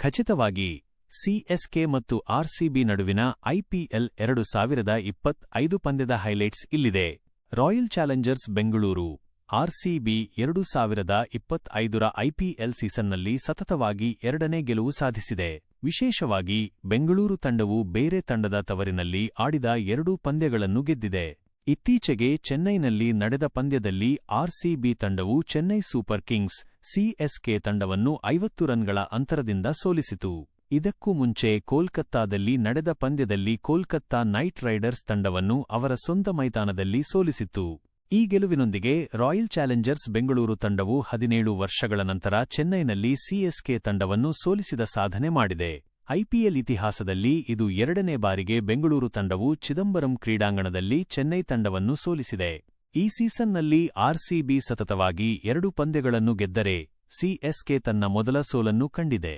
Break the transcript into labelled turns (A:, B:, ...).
A: ಖಚಿತವಾಗಿ ಸಿಎಸ್ಕೆ ಮತ್ತು ಆರ್ಸಿಬಿ ನಡುವಿನ ಐಪಿಎಲ್ 2025 ಪಂದ್ಯದ ಹೈಲೈಟ್ಸ್ ಇಲ್ಲಿದೆ. ರಾಯಲ್ ಚಾಲೆಂಜರ್ಸ್ ಬೆಂಗಳೂರು ಆರ್ಸಿಬಿ 2025ರ ಐಪಿಎಲ್ ಸೀಸನ್ನಲ್ಲಿ ಸತತವಾಗಿ 2ನೇ ಗೆಲುವು ಸಾಧಿಸಿದೆ. ವಿಶೇಷವಾಗಿ ಬೆಂಗಳೂರು ತಂಡವು ಬೇರೆ ತಂಡದ ತವರಿನಲ್ಲಿ ಆಡಿದ 2 ಪಂದ್ಯಗಳನ್ನು ಗೆದ್ದಿದೆ. ಇತ್ತೀಚೆಗೆ ಚೆನ್ನೈನಲ್ಲಿ ನಡೆದ ಪಂದ್ಯದಲ್ಲಿ ಆರ್ಸಿಬಿ ತಂಡವು ಚೆನ್ನೈ ಸೂಪರ್ ಕಿಂಗ್ಸ್ ಸಿಎಸ್ಕೆ ತಂಡವನ್ನು 50 ರನ್ಗಳ ಅಂತರದಿಂದ ಸೋಲಿಸಿತು. ಇದಕ್ಕೂ ಮುಂಚೆ ಕೋಲ್ಕತ್ತಾದಲ್ಲಿ ನಡೆದ ಪಂದ್ಯದಲ್ಲಿ ಕೋಲ್ಕತ್ತಾ ನೈಟ್ ರೈಡರ್ಸ್ ತಂಡವನ್ನು ಅವರ ಸ್ವಂತ ಮೈದಾನದಲ್ಲಿ ಸೋಲಿಸಿತ್ತು. ಈ ಗೆಲುವಿನೊಂದಿಗೆ ರಾಯಲ್ ಚಾಲೆಂಜರ್ಸ್ ಬೆಂಗಳೂರು ತಂಡವು 17 ವರ್ಷಗಳ ನಂತರ ಚೆನ್ನೈನಲ್ಲಿ ಸಿಎಸ್ಕೆ ತಂಡವನ್ನು ಸೋಲಿಸಿದ ಸಾಧನೆ ಮಾಡಿದೆ. ಐಪಿಎಲ್ ಇತಿಹಾಸದಲ್ಲಿ ಇದು 2ನೇ ಬಾರಿಗೆ ಬೆಂಗಳೂರು ತಂಡವು ಚಿದಂಬರಂ ಕ್ರೀಡಾಂಗಣದಲ್ಲಿ ಚೆನ್ನೈ ತಂಡವನ್ನು ಸೋಲಿಸಿದೆ. ಈ ಸೀಸನ್ನಲ್ಲಿ ಆರ್ಸಿಬಿ ಸತತವಾಗಿ 2 ಪಂದ್ಯಗಳನ್ನು ಗೆದ್ದರೆ ಸಿಎಸ್ಕೆ ತನ್ನ ಮೊದಲ ಸೋಲನ್ನು ಕಂಡಿದೆ.